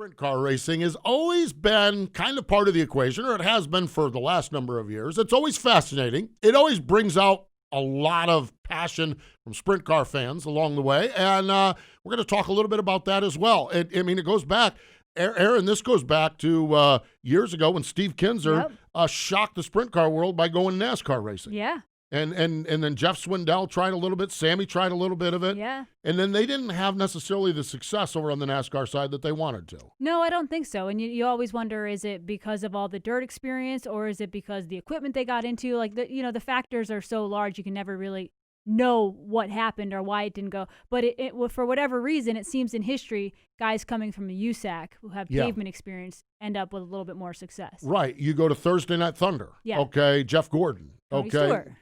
sprint car racing has always been kind of part of the equation, or it has been for the last number of years. It's always fascinating. It always brings out a lot of passion from sprint car fans along the way, and we're going to talk a little bit about that as well. It goes back, Erin, this goes back to years ago when Steve Kinzer shocked the sprint car world by going NASCAR racing. Yeah. And then Jeff Swindell tried a little bit. Sammy tried a little bit of it. Yeah. And then they didn't have necessarily the success over on the NASCAR side that they wanted to. No, I don't think so. And you always wonder, is it because of all the dirt experience, or is it because the equipment they got into? Like, the factors are so large, you can never really know what happened or why it didn't go. But for whatever reason, it seems in history, guys coming from the USAC who have pavement experience end up with a little bit more success. Right. You go to Thursday Night Thunder. Yeah. Okay. Jeff Gordon.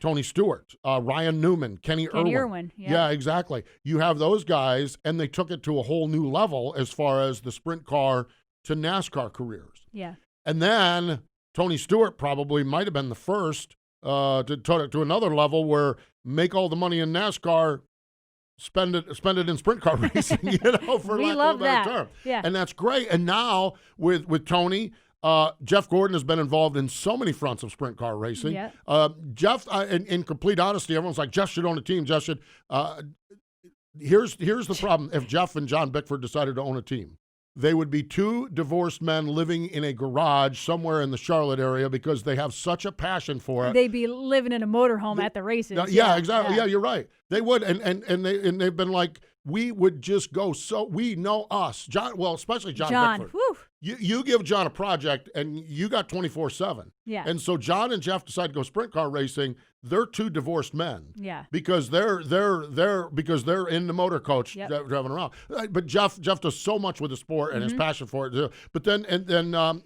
Tony Stewart. Ryan Newman. Kenny Irwin. Yeah, exactly. You have those guys, and they took it to a whole new level as far as the sprint car to NASCAR careers. Yeah. And then Tony Stewart probably might have been the first to another level where make all the money in NASCAR, spend it in sprint car racing, for we lack love of a better term. Yeah. And that's great. And now with Tony, Jeff Gordon has been involved in so many fronts of sprint car racing. Yeah. Jeff, in complete honesty, everyone's like, Jeff should own a team. Jeff should. Here's the problem. If Jeff and John Bickford decided to own a team, they would be two divorced men living in a garage somewhere in the Charlotte area because they have such a passion for it. They'd be living in a motorhome at the races. Yeah, exactly. Yeah, you're right. They would, and they've been like, we would just go. So we know us, John. Well, especially John Bickford. Whew. You give John a project, and you got 24/7. Yeah. And so John and Jeff decide to go sprint car racing. They're two divorced men. Yeah. Because they're in the motor coach driving around. But Jeff does so much with the sport and his passion for it. But then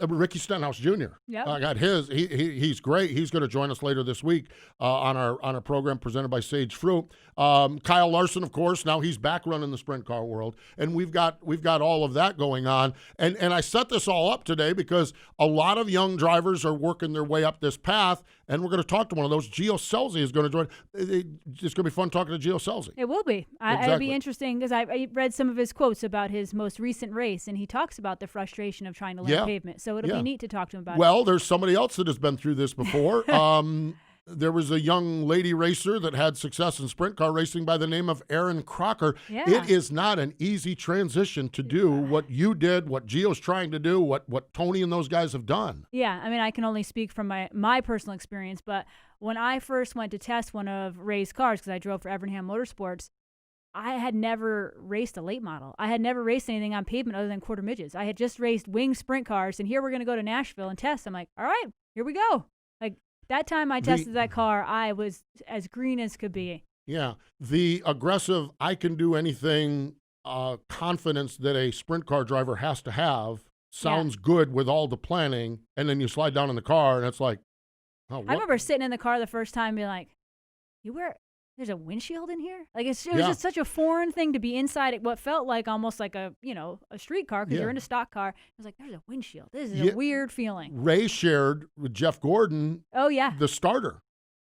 Ricky Stenhouse Jr. Yeah. Got his. He's great. He's going to join us later this week on our program presented by Sage Fruit. Kyle Larson, of course, now he's back running the sprint car world, and we've got all of that going on. And I set this all up today because a lot of young drivers are working their way up this path, and we're going to talk to one of those. Gio Celze is going to join. It's going to be fun talking to Gio Celze. It will be. Exactly. It'll be interesting because I read some of his quotes about his most recent race, and he talks about the frustration of trying to learn pavement. So it'll be neat to talk to him about it. Well, there's somebody else that has been through this before. There was a young lady racer that had success in sprint car racing by the name of Erin Crocker. Yeah. It is not an easy transition to do what you did, what Gio's trying to do, what Tony and those guys have done. Yeah, I mean, I can only speak from my personal experience, but when I first went to test one of Ray's cars, because I drove for Evernham Motorsports, I had never raced a late model. I had never raced anything on pavement other than quarter midgets. I had just raced wing sprint cars, and here we're going to go to Nashville and test. I'm like, all right, here we go. Like, that time I tested that car, I was as green as could be. Yeah. The aggressive, I can do anything confidence that a sprint car driver has to have sounds good with all the planning, and then you slide down in the car, and it's like, oh, what? I remember sitting in the car the first time being like, there's a windshield in here? Like, it was just such a foreign thing to be inside what felt like almost like a street car because you're in a stock car. I was like, there's a windshield. This is a weird feeling. Ray shared with Jeff Gordon the starter.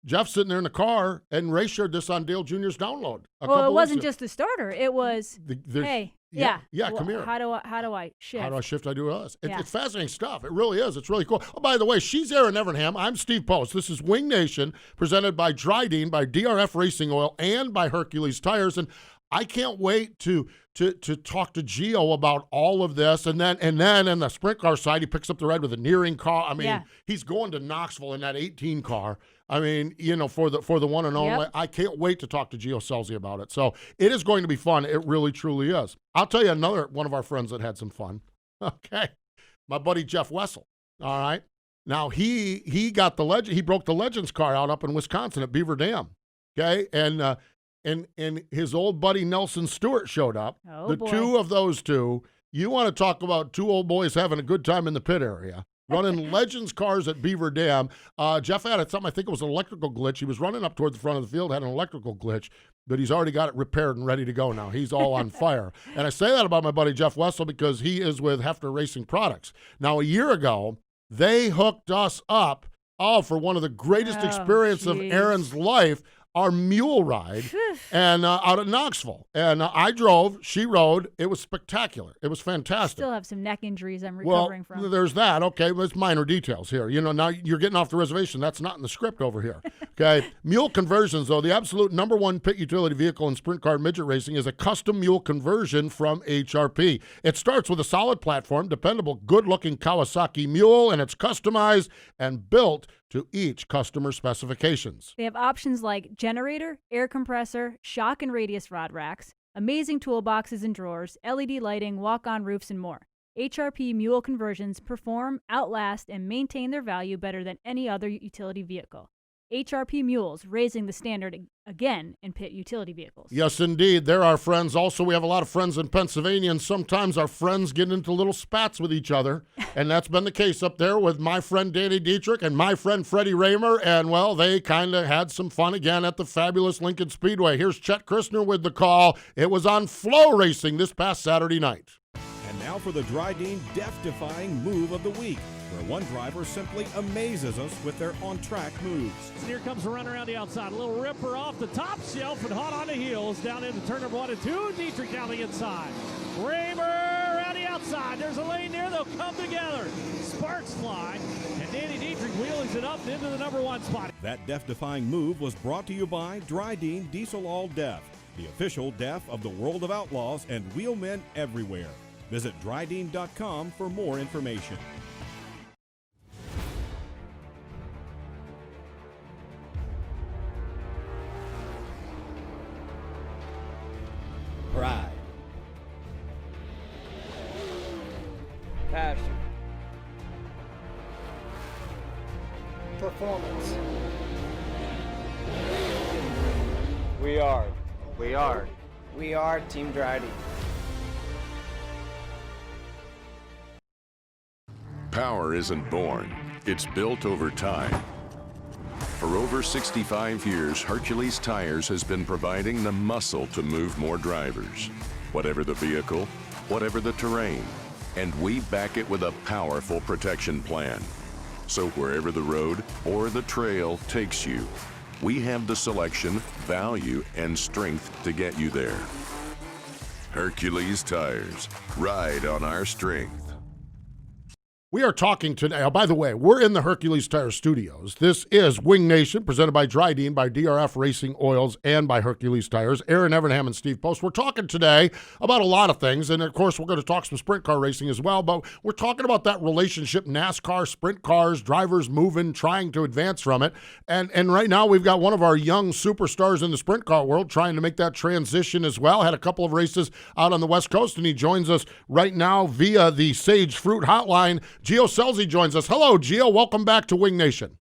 Jeff's sitting there in the car, and Ray shared this on Dale Jr.'s download. Well, it wasn't just the starter. It was, hey. Yeah, come here. How do I shift? How do I shift? I do this. It's fascinating stuff. It really is. It's really cool. Oh, by the way, she's Erin Evernham. I'm Steve Post. This is Wing Nation, presented by Dryden, by DRF Racing Oil, and by Hercules Tires. And I can't wait to talk to Gio about all of this. And then in the sprint car side, he picks up the red with a nearing car. I mean, he's going to Knoxville in that 18 car. I mean, for the one and only. I can't wait to talk to Gio Celze about it. So it is going to be fun. It really, truly is. I'll tell you another one of our friends that had some fun. Okay. My buddy Jeff Wessel. All right. Now he got the legend. He broke the Legends car out up in Wisconsin at Beaver Dam. Okay. And his old buddy Nelson Stewart showed up. Oh, boy. Two of those two. You want to talk about two old boys having a good time in the pit area. Running Legends cars at Beaver Dam. Jeff had something, I think it was an electrical glitch. He was running up toward the front of the field, had an electrical glitch, but he's already got it repaired and ready to go now. He's all on fire. And I say that about my buddy Jeff Wessel because he is with Hefner Racing Products. Now, a year ago, they hooked us up for one of the greatest experiences of Erin's life. our mule ride and out at Knoxville. And I drove, she rode. It was spectacular. It was fantastic. Still have some neck injuries I'm recovering from. Well, there's that. Okay, but it's minor details here. Now you're getting off the reservation. That's not in the script over here. Okay, mule conversions, though, the absolute number one pit utility vehicle in sprint car midget racing is a custom mule conversion from HRP. It starts with a solid platform, dependable, good-looking Kawasaki mule, and it's customized and built to each customer specifications. They have options like generator, air compressor, shock and radius rod racks, amazing toolboxes and drawers, LED lighting, walk-on roofs, and more. HRP mule conversions perform, outlast, and maintain their value better than any other utility vehicle. HRP Mules, raising the standard again in pit utility vehicles. Yes, indeed. They're our friends. Also, we have a lot of friends in Pennsylvania, and sometimes our friends get into little spats with each other, and that's been the case up there with my friend Danny Dietrich and my friend Freddie Raymer, and, well, they kind of had some fun again at the fabulous Lincoln Speedway. Here's Chet Christner with the call. It was on Flow Racing this past Saturday night. And now for the Dryden death-defying move of the week, where one driver simply amazes us with their on-track moves. And here comes a run around the outside. A little ripper off the top shelf and hot on the heels. Down into turn number 1 and 2. Dietrich down the inside. Raymer around the outside. There's a lane there. They'll come together. Sparks fly. And Danny Dietrich wheelies it up into the number 1 spot. That death-defying move was brought to you by Dryden Diesel All Def, the official def of the World of Outlaws and wheelmen everywhere. Visit Dryden.com for more information. Pride. Passion. Performance. We are. We are. We are Team Dryden. Power isn't born, it's built over time. For over 65 years, Hercules Tires has been providing the muscle to move more drivers. Whatever the vehicle, whatever the terrain, and we back it with a powerful protection plan. So wherever the road or the trail takes you, we have the selection, value, and strength to get you there. Hercules Tires, ride on our strength. We are talking today. Oh, by the way, we're in the Hercules Tire Studios. This is Wing Nation, presented by Dryden, by DRF Racing Oils, and by Hercules Tires. Erin Evernham and Steve Post. We're talking today about a lot of things, and of course, we're going to talk some sprint car racing as well, but we're talking about that relationship, NASCAR, sprint cars, drivers moving, trying to advance from it. And right now, we've got one of our young superstars in the sprint car world trying to make that transition as well. Had a couple of races out on the West Coast, and he joins us right now via the Sage Fruit Hotline. Gio Scelzi joins us. Hello, Gio. Welcome back to Wing Nation.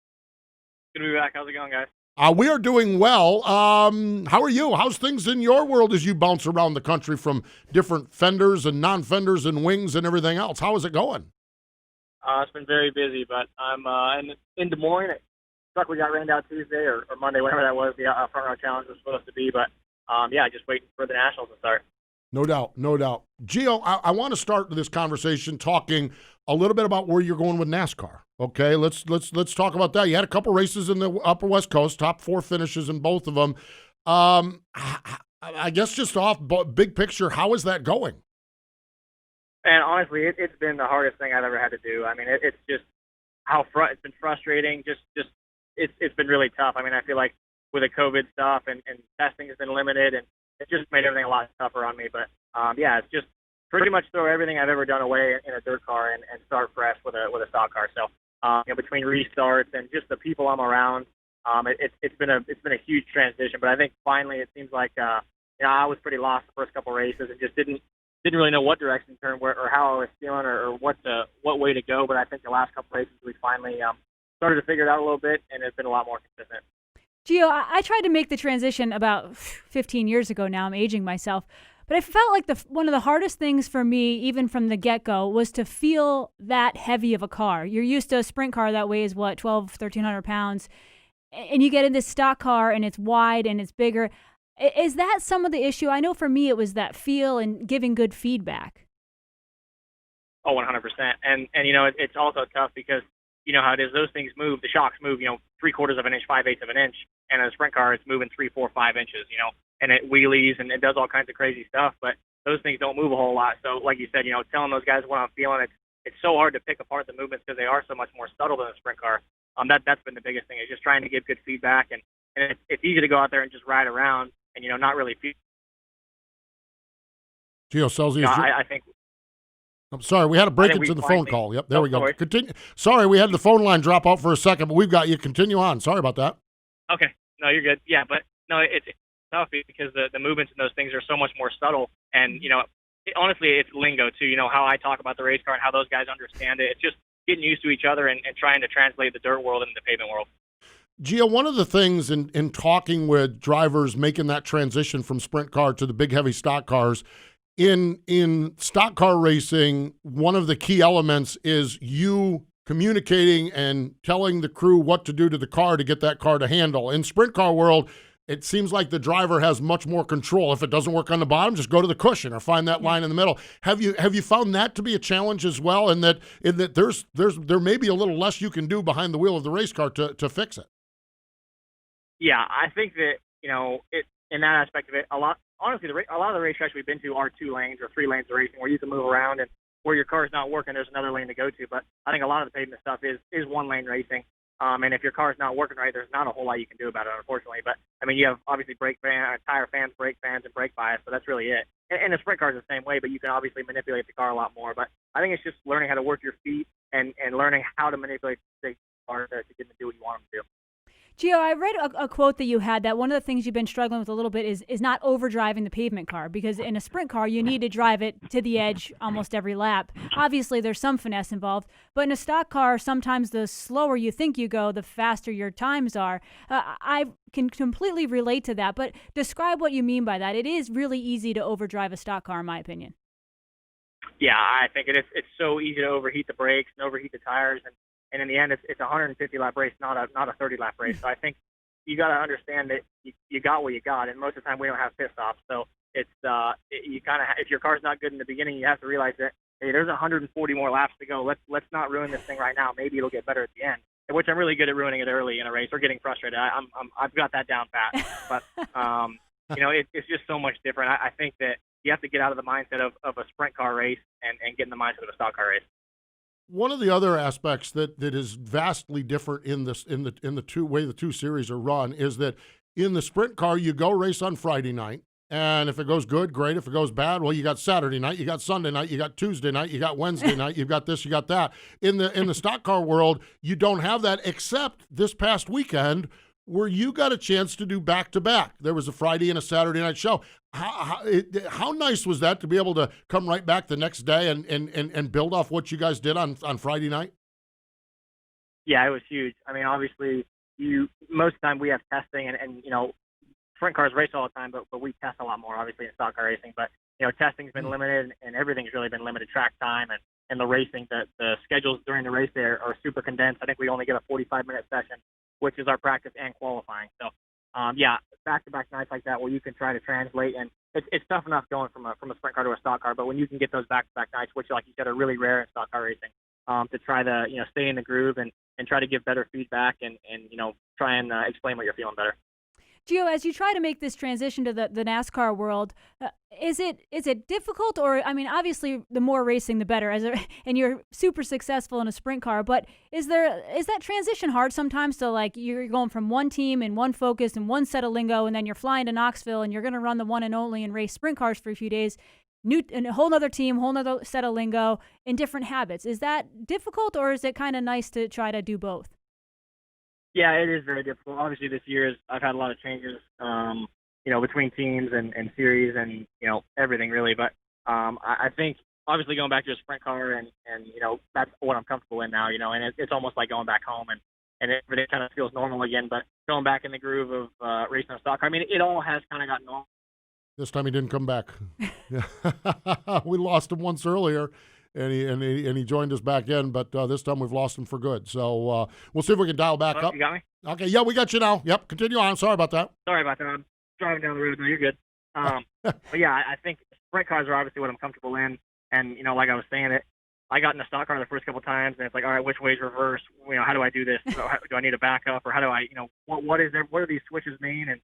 Good to be back. How's it going, guys? We are doing well. How are you? How's things in your world as you bounce around the country from different fenders and non-fenders and wings and everything else? How is it going? It's been very busy, but I'm in Des Moines. Truck we got rained out Tuesday or Monday, whenever that was. The front row challenge was supposed to be, but just waiting for the nationals to start. No doubt, no doubt. Gio, I want to start this conversation talking a little bit about where you're going with NASCAR. Okay, let's talk about that. You had a couple races in the Upper West Coast, top 4 finishes in both of them. I guess just off big picture, how is that going? And honestly, it's been the hardest thing I've ever had to do. I mean, it's just it's been frustrating. It's been really tough. I mean, I feel like with the COVID stuff and testing has been limited, and it just made everything a lot tougher on me. But it's just pretty much throw everything I've ever done away in a dirt car and start fresh with a stock car. So between restarts and just the people I'm around, it's been a huge transition. But I think finally it seems like I was pretty lost the first couple races and just didn't really know what direction to turn or how I was feeling or what way to go. But I think the last couple races we finally started to figure it out a little bit, and it's been a lot more consistent. Gio, I tried to make the transition about 15 years ago now. I'm aging myself. But I felt like one of the hardest things for me, even from the get-go, was to feel that heavy of a car. You're used to a sprint car that weighs, 1,300 pounds, and you get in this stock car, and it's wide, and it's bigger. Is that some of the issue? I know for me it was that feel and giving good feedback. Oh, 100%. And it's also tough because you know how it is. Those things move. The shocks move, 3/4 of an inch, 5/8 of an inch. and a sprint car, it's moving 3, 4, 5 inches, and it wheelies and it does all kinds of crazy stuff, but those things don't move a whole lot. So like you said, telling those guys what I'm feeling, it's so hard to pick apart the movements because they are so much more subtle than a sprint car. That's been the biggest thing, is just trying to give good feedback, and it's easy to go out there and just ride around and not really feel. Gio Celze, I think. I'm sorry, we had a breakage in the phone call. Yep, there we go. Continue. Sorry, we had the phone line drop out for a second, but we've got you. Continue on. Sorry about that. Okay, no, you're good. Yeah, but no, it's tough because the movements in those things are so much more subtle, and honestly, it's lingo too. How I talk about the race car and how those guys understand it. It's just getting used to each other and trying to translate the dirt world into the pavement world. Gio, one of the things in talking with drivers making that transition from sprint car to the big heavy stock cars, in stock car racing, one of the key elements is you communicating and telling the crew what to do to the car to get that car to handle. In sprint car world, it seems like the driver has much more control. If it doesn't work on the bottom, just go to the cushion or find that line in the middle. Have you found that to be a challenge as well? In that there may be a little less you can do behind the wheel of the race car to fix it. Yeah, I think that in that aspect of it, honestly, a lot of the racetracks we've been to are 2 lanes or 3 lanes of racing where you can move around, and where your car's not working, there's another lane to go to. But I think a lot of the pavement stuff is 1 lane racing. And if your car's not working right, there's not a whole lot you can do about it, unfortunately. But you have obviously tire fans, brake fans, and brake bias, so that's really it. And the sprint car is the same way, but you can obviously manipulate the car a lot more. But I think it's just learning how to work your feet and learning how to manipulate the car to get them to do what you want them to do. Gio, I read a quote that you had that one of the things you've been struggling with a little bit is not overdriving the pavement car, because in a sprint car, you need to drive it to the edge almost every lap. Obviously, there's some finesse involved, but in a stock car, sometimes the slower you think you go, the faster your times are. I can completely relate to that, but describe what you mean by that. It is really easy to overdrive a stock car, in my opinion. Yeah, I think it is. It's so easy to overheat the brakes and overheat the tires, and in the end, it's a 150-lap race, not a 30-lap race. So I think you got to understand that you got what you got, and most of the time we don't have pit stops. So it's you kind of, if your car's not good in the beginning, you have to realize that, hey, there's 140 more laps to go. Let's not ruin this thing right now. Maybe it'll get better at the end. Which I'm really good at ruining it early in a race or getting frustrated. I've got that down pat. But it's just so much different. I think that you have to get out of the mindset of a sprint car race and get in the mindset of a stock car race. One of the other aspects that is vastly different in the two series are run is that in the sprint car, you go race on Friday night, and if it goes good, great. If it goes bad, well, you got Saturday night, you got Sunday night, you got Tuesday night, you got Wednesday night, you've got this, you got that. In the stock car world, you don't have that, except this past weekend where you got a chance to do back-to-back. There was a Friday and a Saturday night show. How nice was that to be able to come right back the next day and build off what you guys did on Friday night? Yeah, it was huge. Obviously, most of the time we have testing, and sprint cars race all the time, but we test a lot more, obviously, in stock car racing. But, testing's been limited, and everything's really been limited, track time and the racing. The schedules during the race there are super condensed. I think we only get a 45-minute session, which is our practice and qualifying. So, back-to-back nights like that where you can try to translate, and it's tough enough going from a sprint car to a stock car, but when you can get those back-to-back nights, which, like you said, are really rare in stock car racing, to try to, stay in the groove and try to give better feedback and try and explain what you're feeling better. Gio, as you try to make this transition to the NASCAR world, is it difficult? Or, obviously, the more racing, the better. And you're super successful in a sprint car. But is that transition hard sometimes? So, like, you're going from one team and one focus and one set of lingo, and then you're flying to Knoxville and you're going to run the one and only and race sprint cars for a few days. And a whole other team, whole other set of lingo, and different habits. Is that difficult, or is it kind of nice to try to do both? Yeah, it is very difficult. Obviously, this year I've had a lot of changes, between teams and series and, everything really. But I think, obviously, going back to a sprint car and that's what I'm comfortable in now, and it's almost like going back home and everything kind of feels normal again. But going back in the groove of racing a stock car, it all has kind of got normal. This time he didn't come back. We lost him once earlier. And he joined us back in, but this time we've lost him for good. So we'll see if we can dial back up. You got me? Okay, yeah, we got you now. Yep, continue on. Sorry about that. Sorry about that. I'm driving down the road. No, you're good. But yeah, I think sprint cars are obviously what I'm comfortable in. And, like I was saying, I got in the stock car the first couple times, and it's like, all right, which way's reverse? How do I do this? Do I need a backup, or how do I, what is there? What do these switches mean? And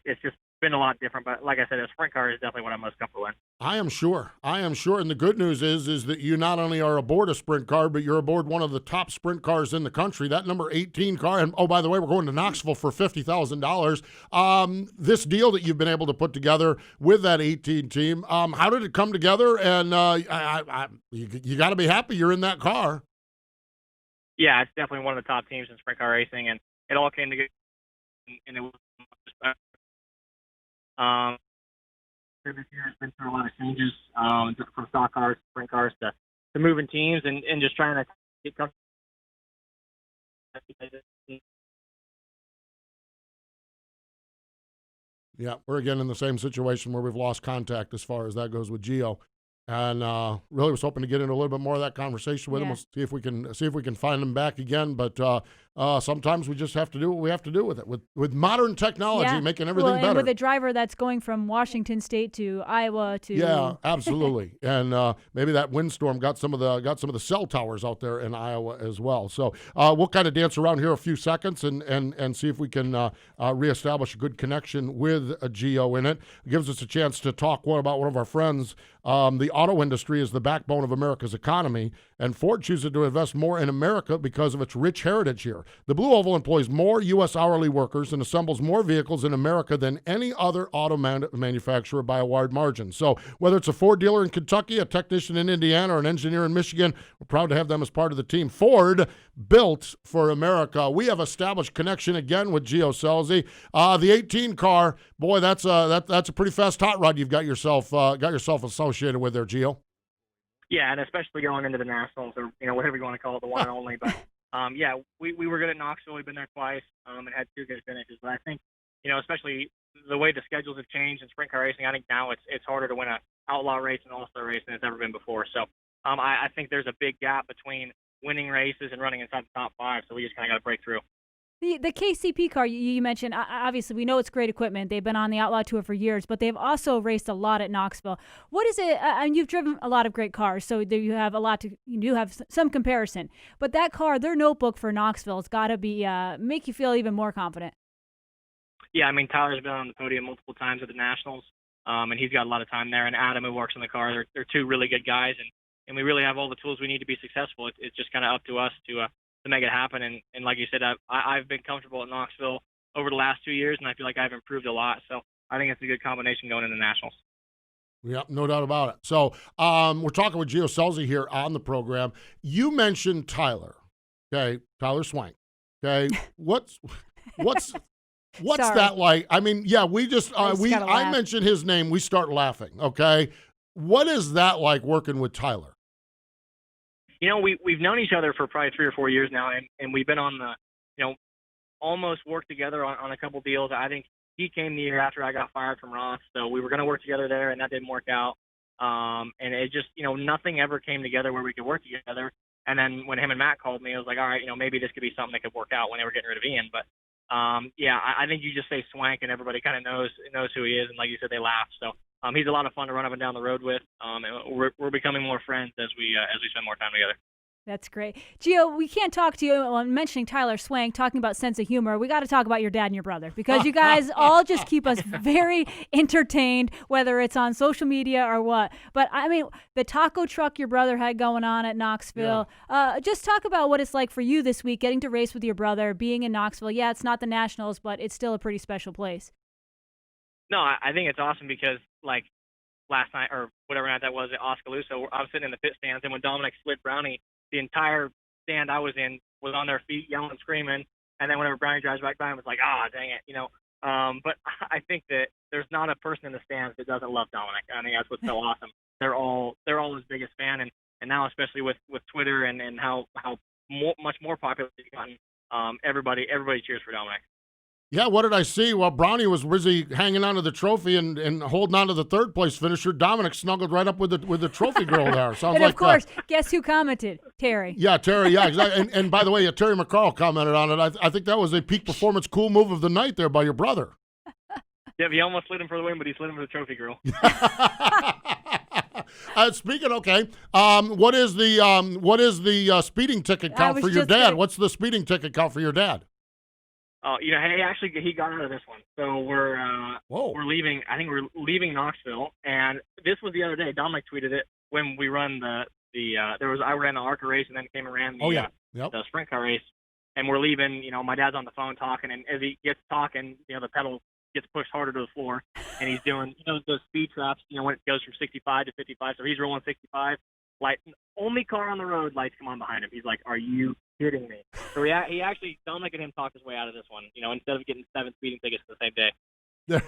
it's just been a lot different. But like I said, a sprint car is definitely what I'm most comfortable in. I am sure. And the good news is that you not only are aboard a sprint car, but you're aboard one of the top sprint cars in the country. That number 18 car. And oh, by the way, we're going to Knoxville for $50,000. This deal that you've been able to put together with that 18 team, how did it come together? And you got to be happy you're in that car. Yeah, it's definitely one of the top teams in sprint car racing, and it all came together. And it was this year has been through a lot of changes from stock cars, sprint cars to moving teams, and just trying to get comfortable. Yeah, we're again in the same situation where we've lost contact as far as that goes with Gio. And really was hoping to get into a little bit more of that conversation with him. We'll see if we can find him back again. But sometimes we just have to do what we have to do with it. With modern technology, making everything better. And with a driver that's going from Washington State to Iowa to absolutely. And maybe that windstorm got some of the cell towers out there in Iowa as well. So we'll kind of dance around here a few seconds and see if we can reestablish a good connection with Gio in it. It gives us a chance to talk about one of our friends. The auto industry is the backbone of America's economy, and Ford chooses to invest more in America because of its rich heritage here. The Blue Oval employs more U.S. hourly workers and assembles more vehicles in America than any other auto manufacturer by a wide margin. So whether it's a Ford dealer in Kentucky, a technician in Indiana, or an engineer in Michigan, we're proud to have them as part of the team. Ford, built for America. We have established connection again with Gio Celze. The 18 car, boy, that's a pretty fast hot rod you've got yourself associated with there, Gio. Yeah, and especially going into the Nationals, or whatever you want to call it, the one and only. But we were good at Knoxville. We've been there twice and had two good finishes. But I think especially the way the schedules have changed in sprint car racing, I think now it's harder to win an outlaw race and all-star race than it's ever been before. So I think there's a big gap between winning races and running inside the top five. So we just kind of got to break through. The KCP car you mentioned, obviously we know it's great equipment. They've been on the Outlaw Tour for years, but they've also raced a lot at Knoxville. What is it? And you've driven a lot of great cars, so you have you do have some comparison. But that car, their notebook for Knoxville, has got to be make you feel even more confident. Yeah, I mean Tyler's been on the podium multiple times at the Nationals, and he's got a lot of time there. And Adam, who works on the car, they're two really good guys, and we really have all the tools we need to be successful. It's just kind of up to us to make it happen. And like you said, I've been comfortable at Knoxville over the last 2 years, and I feel like I've improved a lot. So I think it's a good combination going into Nationals. Yeah, no doubt about it. So we're talking with Gio Celze here on the program. You mentioned Tyler, okay? Tyler Swank, okay? What's that like? I mean, yeah, we just I mentioned his name, we start laughing, okay? What is that like working with Tyler? We've known each other for probably 3 or 4 years now, and we've been on the, almost worked together on a couple deals. I think he came the year after I got fired from Ross, so we were going to work together there, and that didn't work out. And it just, nothing ever came together where we could work together. And then when him and Matt called me, I was like, all right, maybe this could be something that could work out when they were getting rid of Ian. But I think you just say Swank, and everybody kind of knows who he is, and like you said, they laugh. So. He's a lot of fun to run up and down the road with. And we're becoming more friends as we spend more time together. That's great. Gio, we can't talk to you on mentioning Tyler Swank, talking about sense of humor. We got to talk about your dad and your brother, because you guys all just keep us very entertained, whether it's on social media or what. But, I mean, the taco truck your brother had going on at Knoxville. Yeah. Just talk about what it's like for you this week, getting to race with your brother, being in Knoxville. Yeah, it's not the Nationals, but it's still a pretty special place. No, I think it's awesome because, like, last night or whatever night that was at Oskaloosa, I was sitting in the pit stands, and when Dominic slid Brownie, the entire stand I was in was on their feet yelling and screaming, and then whenever Brownie drives back by, I was like, dang it, But I think that there's not a person in the stands that doesn't love Dominic. I think that's what's so awesome. They're all his biggest fan, and now especially with Twitter and how much more popular it's gotten, everybody cheers for Dominic. Yeah, what did I see? Well, Brownie was busy hanging onto the trophy and holding on to the third place finisher. Dominic snuggled right up with the trophy girl there. Sounds and of course, guess who commented? Terry. Yeah, Terry. Yeah, exactly. And by the way, Terry McCarl commented on it. I think that was a peak performance, cool move of the night there by your brother. Yeah, he almost slid him for the win, but he slid him for the trophy girl. Speaking, okay, what is the speeding ticket count for your dad? What's the speeding ticket count for your dad? Oh, he got out of this one. So we're leaving. I think we're leaving Knoxville, and this was the other day. Dominic tweeted it when we run I ran the ARCA race and then came and ran the sprint car race, and we're leaving. My dad's on the phone talking, and as he gets talking, the pedal gets pushed harder to the floor, and he's doing those speed traps. When it goes from 65 to 55, so he's rolling 65. Like, only car on the road, lights come on behind him. He's like, "Are you kidding me?" So he actually, Dominic and him talked his way out of this one. Instead of getting 7 speeding tickets the same day.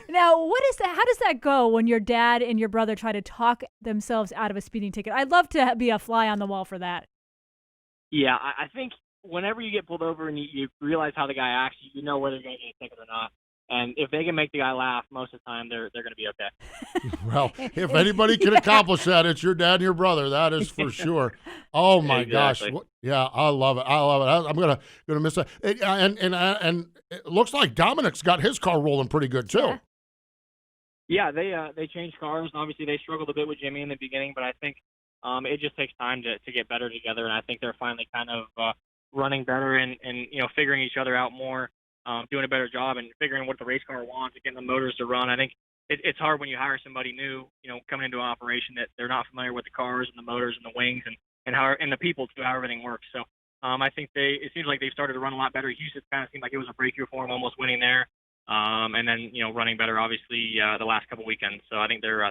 Now, what is that? How does that go when your dad and your brother try to talk themselves out of a speeding ticket? I'd love to be a fly on the wall for that. Yeah, I think whenever you get pulled over and you realize how the guy acts, you know whether you're going to get a ticket or not. And if they can make the guy laugh, most of the time they're going to be okay. Well, if anybody can accomplish that, it's your dad and your brother. That is for sure. Oh my gosh! Yeah, I love it. I'm gonna miss that. And it looks like Dominic's got his car rolling pretty good too. Yeah, they changed cars. Obviously, they struggled a bit with Jimmy in the beginning, but I think it just takes time to get better together. And I think they're finally kind of running better and figuring each other out more. Doing a better job and figuring what the race car wants and getting the motors to run. I think it's hard when you hire somebody new, coming into an operation that they're not familiar with the cars and the motors and the wings and the people too, how everything works. So I think it seems like they've started to run a lot better. Houston kind of seemed like it was a breakthrough for them, almost winning there. And then, running better, obviously, the last couple weekends. So I think they're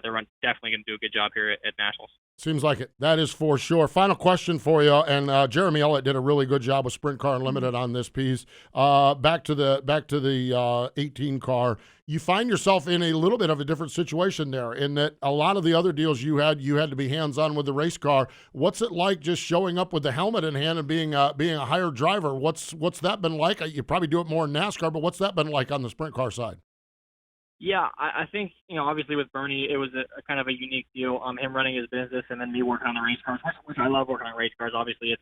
definitely going to do a good job here at Nationals. Seems like it. That is for sure. Final question for you. And Jeremy Elliott did a really good job with Sprint Car Unlimited on this piece. Back to the 18 car. You find yourself in a little bit of a different situation there in that a lot of the other deals you had to be hands-on with the race car. What's it like just showing up with the helmet in hand and being a hired driver? What's that been like? You probably do it more in NASCAR, but what's that been like on the sprint car side? Yeah, I think, obviously with Bernie, it was a kind of a unique deal. Him running his business and then me working on the race cars, which I love working on race cars. Obviously,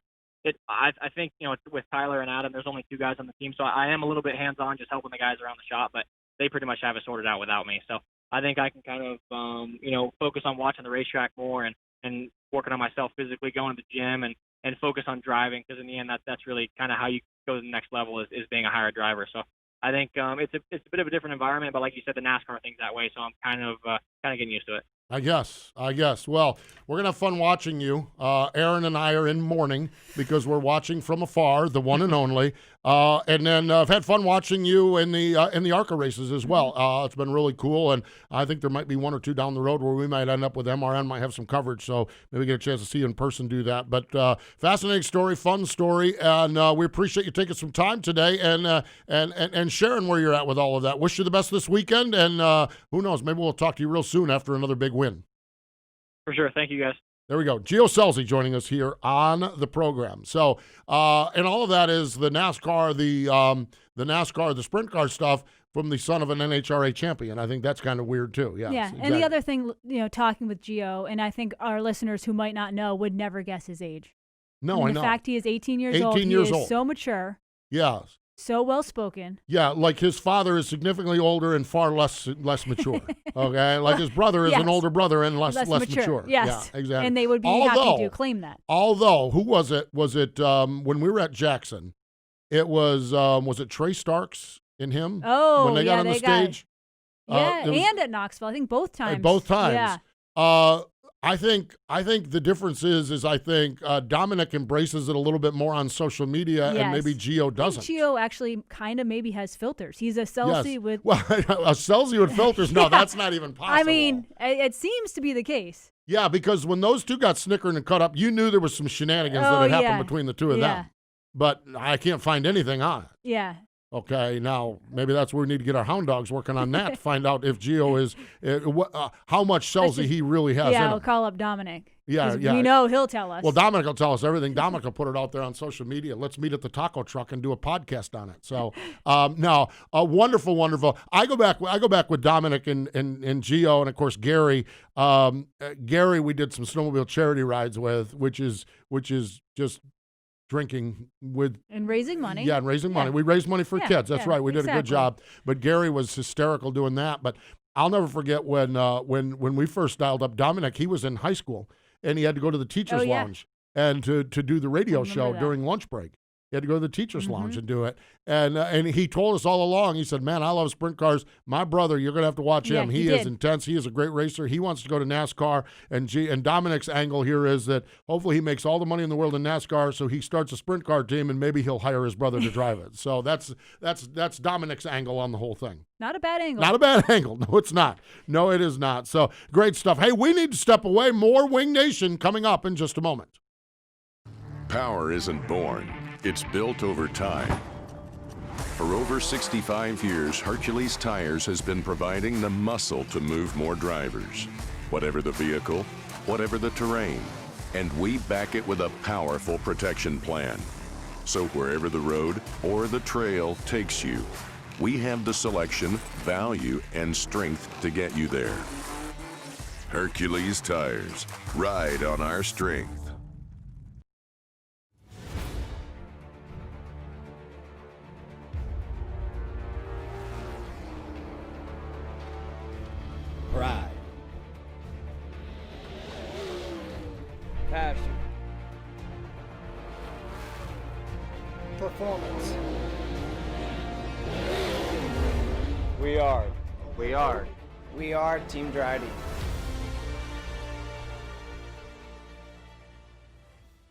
I think, with Tyler and Adam, there's only 2 guys on the team, so I am a little bit hands-on, just helping the guys around the shop, but they pretty much have it sorted out without me. So I think I can kind of, focus on watching the racetrack more and working on myself physically, going to the gym and focus on driving, because in the end, that's really kind of how you go to the next level is being a hired driver. So I think it's a bit of a different environment, but like you said, the NASCAR thing's that way, so I'm kind of getting used to it. I guess. Well, we're going to have fun watching you. Erin and I are in mourning because we're watching from afar, the one and only. And then I've had fun watching you in the ARCA races as well. It's been really cool, and I think there might be 1 or 2 down the road where we might end up with MRN, might have some coverage, so maybe get a chance to see you in person do that. But fascinating story, fun story, and we appreciate you taking some time today and sharing where you're at with all of that. Wish you the best this weekend, and who knows, maybe we'll talk to you real soon after another big win. For sure. Thank you, guys. There we go. Gio Celze joining us here on the program. So, and all of that is the NASCAR, the sprint car stuff from the son of an NHRA champion. I think that's kind of weird too. Yeah. Yeah. Exactly. And the other thing, talking with Gio, and I think our listeners who might not know would never guess his age. No, I know. The fact he is 18 years old. 18 years he is old. So mature. Yeah. So well spoken. Yeah, like his father is significantly older and far less mature. Okay, like his brother is an older brother and less mature. Yes, yeah, exactly. And they would be happy to claim that. Although, who was it? Was it when we were at Jackson? It was it Trey Starks and him? Oh, when they got on the stage. And at Knoxville, I think both times. Both times. Yeah. I think the difference is I think Dominic embraces it a little bit more on social media, and maybe Gio doesn't. Gio actually kind of maybe has filters. He's a Celze with. Well, a Celze with filters? No, that's not even possible. I mean, it seems to be the case. Yeah, because when those two got snickering and cut up, you knew there was some shenanigans that had happened between the two of them. But I can't find anything on it. Yeah. Okay, now maybe that's where we need to get our hound dogs working on that to find out if Gio is how much Celze he really has in him. Yeah, we'll call up Dominic. Yeah. We know he'll tell us. Well, Dominic will tell us everything. Dominic will put it out there on social media. Let's meet at the taco truck and do a podcast on it. So, no, wonderful, wonderful. I go back with Dominic and Gio, and of course Gary. Gary, we did some snowmobile charity rides with, which is just drinking with and raising money. Yeah, and raising money. We raised money for kids. That's right. We did a good job. But Gary was hysterical doing that. But I'll never forget when we first dialed up Dominic. He was in high school, and he had to go to the teacher's lounge and to do the radio show during lunch break. He had to go to the teacher's lounge and do it. And he told us all along, he said, man, I love sprint cars. My brother, you're going to have to watch him. He is intense. He is a great racer. He wants to go to NASCAR. And Dominic's angle here is that hopefully he makes all the money in the world in NASCAR, so he starts a sprint car team, and maybe he'll hire his brother to drive it. So that's Dominic's angle on the whole thing. Not a bad angle. Not a bad angle. No, it's not. No, it is not. So great stuff. Hey, we need to step away. More Wing Nation coming up in just a moment. Power isn't born. It's built over time. For over 65 years, Hercules Tires has been providing the muscle to move more drivers. Whatever the vehicle, whatever the terrain. And we back it with a powerful protection plan. So wherever the road or the trail takes you, we have the selection, value, and strength to get you there. Hercules Tires. Ride on our strength. Pride. Passion. Performance. We are. We are. We are Team Dryden.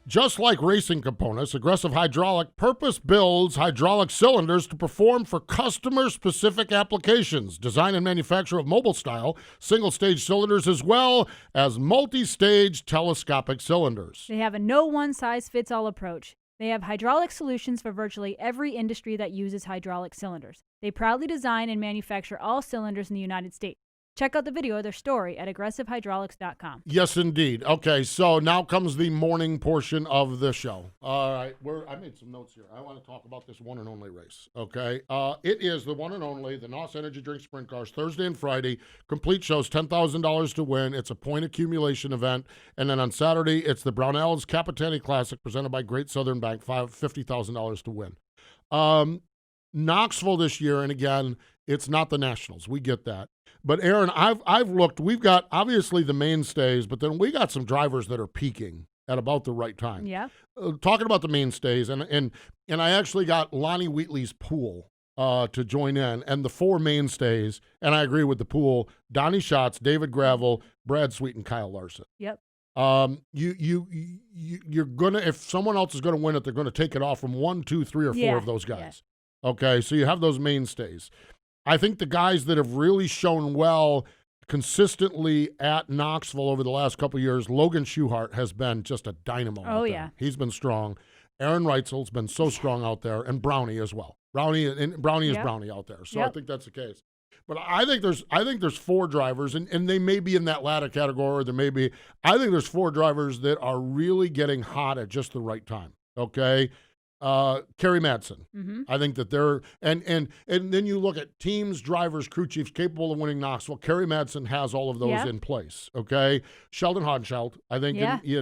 Just like racing components, Aggressive Hydraulic purpose-builds hydraulic cylinders to perform for customer-specific applications. Design and manufacture of mobile-style, single-stage cylinders as well as multi-stage telescopic cylinders. They have a no one-size-fits-all approach. They have hydraulic solutions for virtually every industry that uses hydraulic cylinders. They proudly design and manufacture all cylinders in the United States. Check out the video of their story at aggressivehydraulics.com. Yes, indeed. Okay, so now comes the morning portion of the show. All right, I made some notes here. I want to talk about this one and only race, okay? It is the one and only, the NOS Energy Drink Sprint Cars, Thursday and Friday. Complete shows, $10,000 to win. It's a point accumulation event. And then on Saturday, it's the Brownells Capitani Classic presented by Great Southern Bank, $50,000 to win. Knoxville this year, and again, it's not the Nationals. We get that. But Erin, I've looked. We've got obviously the mainstays, but then we got some drivers that are peaking at about the right time. Yeah. Talking about the mainstays, and I actually got Lonnie Wheatley's pool to join in, and the four mainstays. And I agree with the pool: Donnie Schatz, David Gravel, Brad Sweet, and Kyle Larson. Yep. You're gonna, if someone else is gonna win it, they're gonna take it off from 1, 2, 3, or 4 of those guys. Yeah. Okay, so you have those mainstays. I think the guys that have really shown well consistently at Knoxville over the last couple of years, Logan Schuchart has been just a dynamo. Oh, yeah. He's been strong. Aaron Reitzel's been so strong out there, and Brownie as well. Brownie is Brownie out there. So I think that's the case. But I think there's 4 drivers, and they may be in that latter category, or there may be. I think there's 4 drivers that are really getting hot at just the right time. Okay. Kerry Madsen. Mm-hmm. I think that they're and then you look at teams, drivers, crew chiefs capable of winning Knoxville. Kerry Madsen has all of those in place. Okay, Sheldon Hodgscheld. I think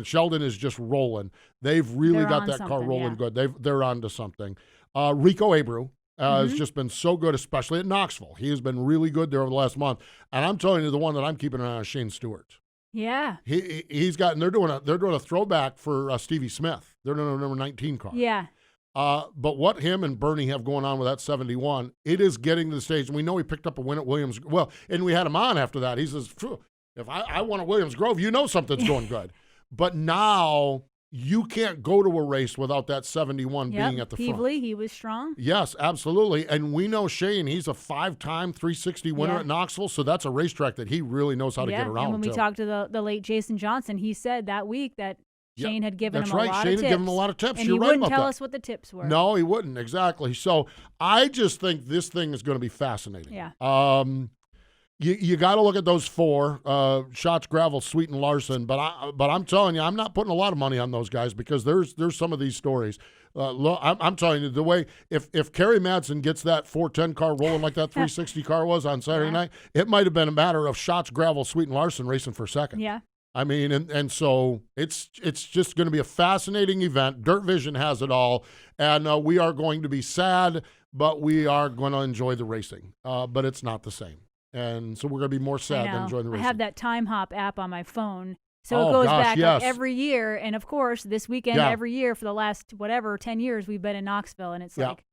Sheldon is just rolling. They've really got that car rolling good. They're on to something. Rico Abreu has just been so good, especially at Knoxville. He has been really good there over the last month. And I'm telling you, the one that I'm keeping an eye on is Shane Stewart. Yeah, he's got. And they're doing a throwback for Stevie Smith. They're doing a number 19 car. Yeah. But what him and Bernie have going on with that 71, it is getting to the stage. And we know he picked up a win at Williams. Well, and we had him on after that. He says, if I won at Williams Grove, you know something's going good. But now you can't go to a race without that 71 being at the front. Peevely, he was strong. Yes, absolutely. And we know Shane, he's a 5-time 360 winner at Knoxville, so that's a racetrack that he really knows how to get around. And when we talked to the late Jason Johnson, he said that week that Shane had given him a lot of tips. Shane had given him a lot of tips. And You're he right wouldn't about tell that. us what the tips were. No, he wouldn't. Exactly. So I just think this thing is going to be fascinating. Yeah. You got to look at those 4, Schatz, Gravel, Sweet, and Larson. But I'm telling you, I'm not putting a lot of money on those guys because there's some of these stories. I'm telling you, the way if Kerry Madsen gets that 410 car rolling like that 360 car was on Saturday night, it might have been a matter of Schatz, Gravel, Sweet, and Larson racing for second. Yeah. I mean, and so it's just going to be a fascinating event. Dirt Vision has it all, and we are going to be sad, but we are going to enjoy the racing. But it's not the same. And so we're going to be more sad than enjoying the racing. I have that Time Hop app on my phone. So Oh, it goes gosh, back yes. like every year. And of course, this weekend, Yeah. every year for the last, 10 years, we've been in Knoxville. And it's Yeah. like,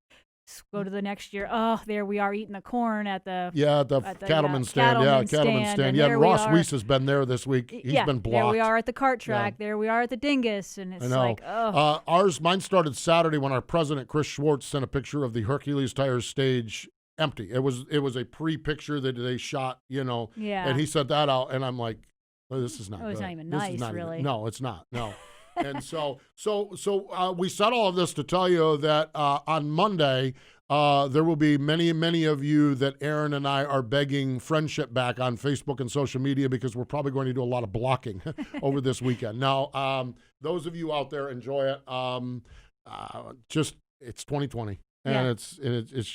go to the next year. Oh, there we are eating the corn at the the cattleman stand. Cattleman stand. Yeah, there and we Ross are. Weiss has been there this week. He's been blocked. There we are at the kart track. There we are at the Dingus. And it's I know. like, oh. Mine started Saturday when our president, Chris Schwartz, sent a picture of the Hercules Tires stage empty. It was a pre-picture that they shot, Yeah. and he sent that out, and I'm like, oh, this is not good. It's not even This is nice, not really. No, it's not. No. And so we said all of this to tell you that on Monday, there will be many, many of you that Erin and I are begging friendship back on Facebook and social media because we're probably going to do a lot of blocking over this weekend. Now, those of you out there, enjoy it. It's 2020, and it's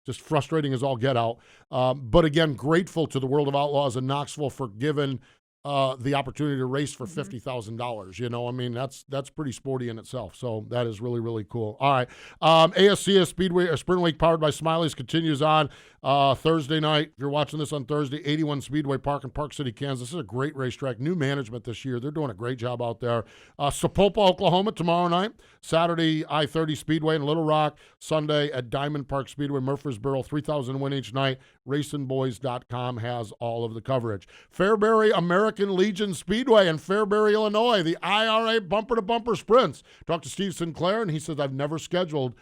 just frustrating as all get out. But again, grateful to the World of Outlaws in Knoxville for giving the opportunity to race for $50,000. That's pretty sporty in itself. So that is really, really cool. All right. ASCS Speedway Sprint Week powered by Smiley's continues on Thursday night. If you're watching this on Thursday, 81 Speedway Park in Park City, Kansas. This is a great racetrack. New management this year. They're doing a great job out there. Sapulpa, Oklahoma tomorrow night. Saturday, I-30 Speedway in Little Rock. Sunday at Diamond Park Speedway, Murfreesboro. 3,000 win each night. RacingBoys.com has all of the coverage. Fairbury American Legion Speedway in Fairbury, Illinois. The IRA bumper-to-bumper sprints. Talked to Steve Sinclair, and he says, I've never scheduled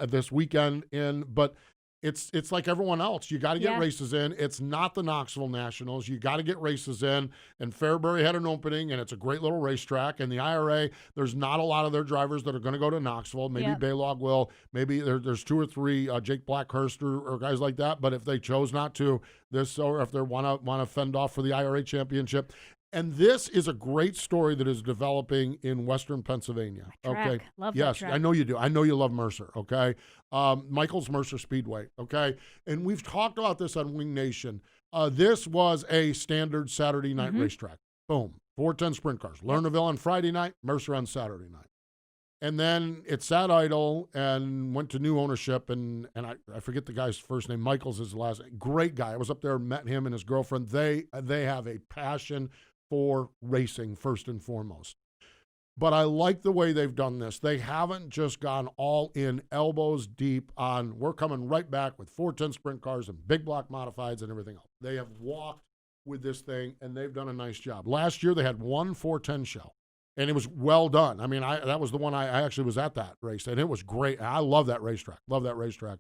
this weekend but it's like everyone else. You got to get races in. It's not the Knoxville Nationals. You got to get races in. And Fairbury had an opening, and it's a great little racetrack. And the IRA, there's not a lot of their drivers that are going to go to Knoxville. Maybe Baylog will. Maybe there's two or three, Jake Blackhurst or guys like that. But if they chose not to, or if they want to fend off for the IRA championship. And this is a great story that is developing in Western Pennsylvania. Okay. Love yes, that track. I know you do. I know you love Mercer. Okay. Michael's Mercer Speedway. Okay. And we've talked about this on Wing Nation. This was a standard Saturday night racetrack. Boom. 410 sprint cars. Lernerville on Friday night, Mercer on Saturday night. And then it sat idle and went to new ownership. And I forget the guy's first name. Michael's his last name. Great guy. I was up there, met him and his girlfriend. They have a passion for racing first and foremost. But I like the way they've done this. They haven't just gone all in, elbows deep on, we're coming right back with 410 sprint cars and big block modifieds and everything else. They have walked with this thing, and they've done a nice job. Last year, they had one 410 show, and it was well done. I mean, that was the one I actually was at that race, and it was great. I love that racetrack.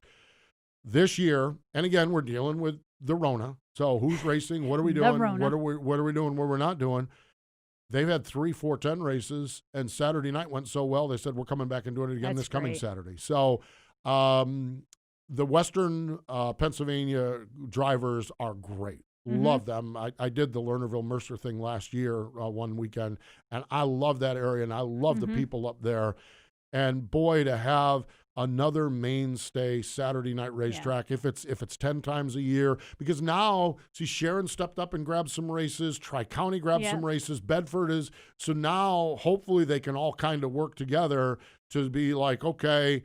This year, and again, we're dealing with the Rona. So who's racing? What are we doing? What are we doing? What we're not doing? They've had 3 410 races, and Saturday night went so well. They said we're coming back and doing it again this coming Saturday. So the Western Pennsylvania drivers are great. Love them. I did the Lernerville Mercer thing last year, one weekend, and I love that area, and I love the people up there. And boy, to have another mainstay Saturday night racetrack, if it's 10 times a year, because now, see, Sharon stepped up and grabbed some races, Tri-County grabbed some races, Bedford is, so now hopefully they can all kind of work together to be like, okay,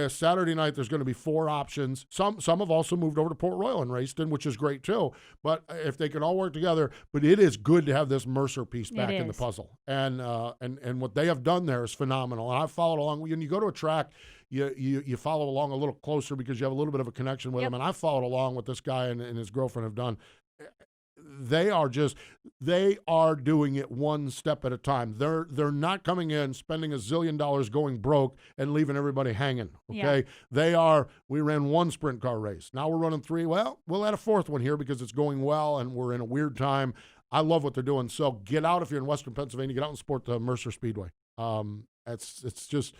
Saturday night there's going to be 4 options. Some have also moved over to Port Royal and raced in, which is great too. But if they can all work together, but it is good to have this Mercer piece back in the puzzle. And what they have done there is phenomenal. And I've followed along. When you go to a track, you follow along a little closer because you have a little bit of a connection with them. And I followed along what this guy and his girlfriend have done. They are doing it one step at a time. They're not coming in, spending $1 zillion going broke and leaving everybody hanging. Okay. We ran 1 sprint car race. Now we're running 3. Well, we'll add a 4th one here because it's going well and we're in a weird time. I love what they're doing. So get out if you're in Western Pennsylvania, get out and support the Mercer Speedway. It's just,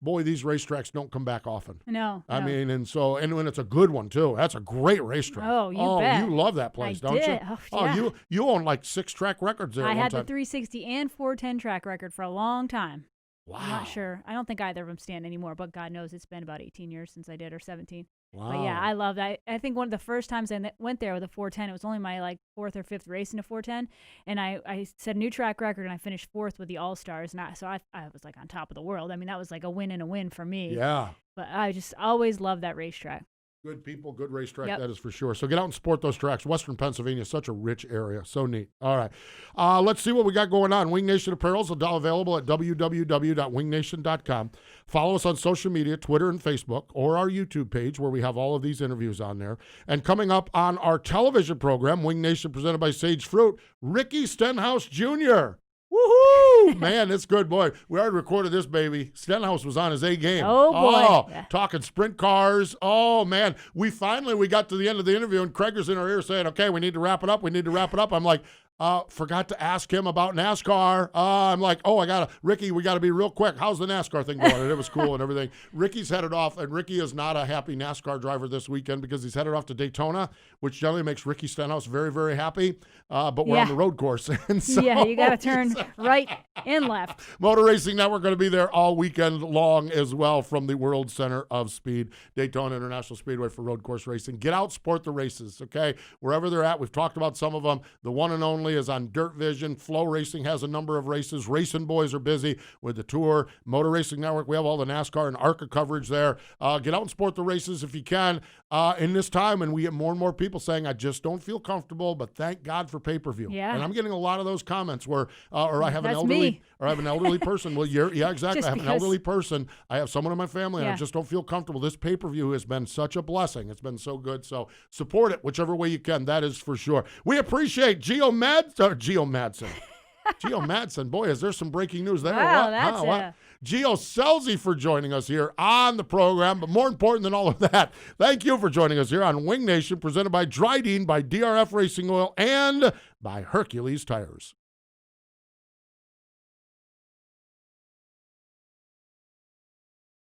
boy, these racetracks don't come back often. No. I mean, and when it's a good one too. That's a great racetrack. Oh, you bet. You love that place, don't you? Oh, yeah. You own like 6 track records there. I had the 360 and 410 track record for a long time. Wow. I'm not sure. I don't think either of them stand anymore, but God knows it's been about 18 years since I did, or 17. Wow. But yeah, I love that. I think one of the first times I went there with a 410, it was only my 4th or 5th race in a 410, and I set a new track record, and I finished 4th with the All-Stars, and I was like on top of the world. I mean, that was like a win and a win for me. Yeah. But I just always loved that racetrack. Good people, good racetrack, Yep. that is for sure. So get out and support those tracks. Western Pennsylvania is such a rich area. So neat. All right. Let's see what we got going on. Wing Nation Apparel is available at www.wingnation.com. Follow us on social media, Twitter and Facebook, or our YouTube page where we have all of these interviews on there. And coming up on our television program, Wing Nation presented by Sage Fruit, Ricky Stenhouse Jr. Woohoo! Man, it's good, boy. We already recorded this, baby. Stenhouse was on his A game. Oh, boy. Yeah. Talking sprint cars. Oh, man. We got to the end of the interview, and Craig in our ear saying, okay, we need to wrap it up. I'm like, forgot to ask him about NASCAR. I'm like, Ricky, we got to be real quick. How's the NASCAR thing going? And it was cool and everything. Ricky's headed off, and Ricky is not a happy NASCAR driver this weekend because he's headed off to Daytona, which generally makes Ricky Stenhouse very, very happy. But we're on the road course. And so, you got to turn right and left. Motor Racing Network going to be there all weekend long as well from the World Center of Speed, Daytona International Speedway for road course racing. Get out, support the races, okay? Wherever they're at, we've talked about some of them. The one and only is on Dirt Vision. Flow Racing has a number of races. Racing Boys are busy with the tour. Motor Racing Network, we have all the NASCAR and ARCA coverage there. Get out and support the races if you can in this time. And we get more and more people saying, I just don't feel comfortable, but thank God for pay-per-view. Yeah. And I'm getting a lot of those comments where, or I have an That's elderly, me. or I have an elderly person. Well, yeah, exactly. Just I have an because- elderly person. I have someone in my family, and I Yeah. just don't feel comfortable. This pay-per-view has been such a blessing. It's been so good. So support it whichever way you can. That is for sure. We appreciate Gio Madsen. Gio Madsen. Boy, is there some breaking news there. Wow, What? that's Gio Scelzi for joining us here on the program. But more important than all of that, thank you for joining us here on Wing Nation, presented by Drydene, by DRF Racing Oil, and by Hercules Tires.